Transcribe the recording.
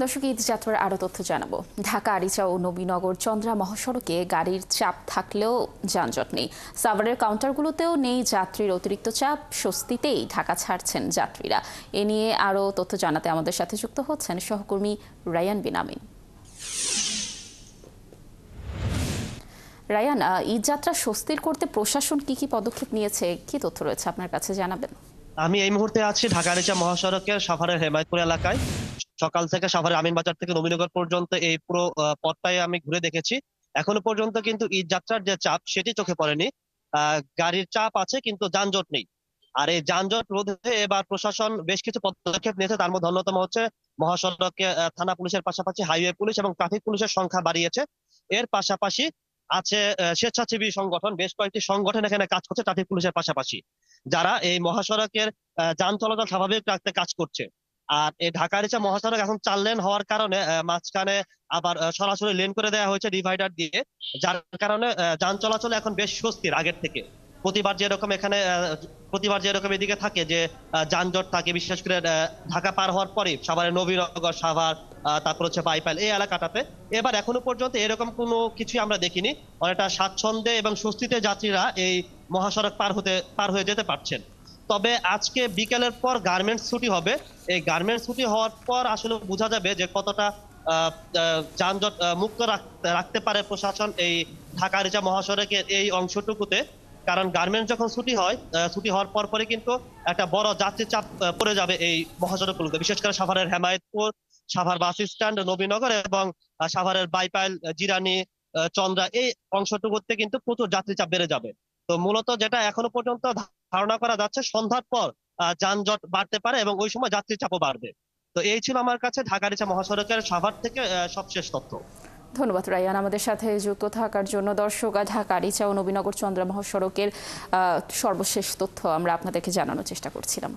দর্শক, ঈদ যাত্রার আরও তথ্য জানাবো। ঢাকা আরিচা ও নবীনগর চন্দ্রা মহাসড়কে গাড়ির চাপ থাকলেও যানজট নেই। সাভারের কাউন্টারগুলোতেও নেই যাত্রীর অতিরিক্ত চাপ। স্বস্তিতেই ঢাকা ছাড়ছেন যাত্রীরা। এ নিয়ে আরও তথ্য জানাতে আমাদের সাথে যুক্ত হচ্ছেন সহকর্মী রায়ান বিন আমিন। রায়ান, ঈদ যাত্রা স্বস্তির করতে প্রশাসন কি পদক্ষেপ নিয়েছে, কি তথ্য রয়েছে আপনার কাছে জানাবেন? আমি এই মুহূর্তে আছি ঢাকা আরিচা মহাসড়কের সাভারের হেমায়তপুর এলাকায়। সকাল থেকে সাভারের আমিনবাজার থেকে নবীনগর পর্যন্ত এই পুরো পথটাই আমি ঘুরে দেখেছি। এখনো পর্যন্ত কিন্তু ঈদ যাত্রার যে চাপ সেটি চোখে পড়েনি। গাড়ির চাপ আছে কিন্তু যানজট নেই। আর এই যানজট রোধে এবার প্রশাসন বেশ কিছু পদক্ষেপ নিয়েছে। তার মধ্যে অন্যতম হচ্ছে মহাসড়কে থানা পুলিশের পাশাপাশি হাইওয়ে পুলিশ এবং ট্রাফিক পুলিশের সংখ্যা বাড়িয়েছে। এর পাশাপাশি আছে স্বেচ্ছাসেবী সংগঠন, বেশ কয়েকটি সংগঠন এখানে কাজ করছে ট্রাফিক পুলিশের পাশাপাশি, যারা এই মহাসড়কের যান চলাচল স্বাভাবিক রাখতে কাজ করছে। আর এই ঢাকা আরিচা মহাসড়ক এখন 4 লেন হওয়ার কারণে মাঝখানে আবার সরাসরি লেন করে দেওয়া হয়েছে ডিভাইডার দিয়ে, যার কারণে যান চলাচল এখন বেশ স্বস্তির আগের থেকে। প্রতিবার যেরকম এদিকে থাকে যে যানজট থাকে, বিশেষ করে ঢাকা পার হওয়ার পরে সাভারের নবীনগর, সাভার, তারপর হচ্ছে বাইপাইল এই এলাকাটাতে এবার এখনো পর্যন্ত এরকম কোনো কিছুই আমরা দেখিনি। অনেকটা স্বাচ্ছন্দ্যে এবং স্বস্তিতে যাত্রীরা এই মহাসড়ক পার হয়ে যেতে পারছেন। তবে আজকে বিকেলের পর গার্মেন্টস ছুটি হবে। এই গার্মেন্টস ছুটি হওয়ার পর আসলে বোঝা যাবে যে কতটা যানজট মুক্ত রাখতে পারে প্রশাসন এই ঢাকা আরিচা মহাসড়কের এই অংশটুকুতে। কারণ গার্মেন্টস যখন ছুটি হওয়ার পরে কিন্তু একটা বড় যাত্রী চাপ পড়ে যাবে এই মহাসড়কগুলোতে, বিশেষ করে সাভারের হেমায়েতপুর, সাভার বাস স্ট্যান্ড, নবীনগর এবং সাভারের বাইপাইল, জিরানী, চন্দ্রা এই অংশটুকুতে কিন্তু প্রচুর যাত্রী চাপ বেড়ে যাবে। তো মূলত যেটা এখনো পর্যন্ত ধারণা করা যাচ্ছে, সন্ধ্যার পর যানজট বাড়তে পারে এবং ওই সময় যাত্রী চাপও বাড়বে। তো এই ছিল আমার কাছে ঢাকা আরিচা মহাসড়কের সাভার থেকে সবশেষ তথ্য। ধন্যবাদ রায়ান আমাদের সাথে যুক্ত থাকার জন্য। দর্শক, ঢাকা আরিচা ও নবীনগর চন্দ্রা মহাসড়কের সর্বশেষ তথ্য আমরা আপনাদেরকে জানানোর চেষ্টা করছিলাম।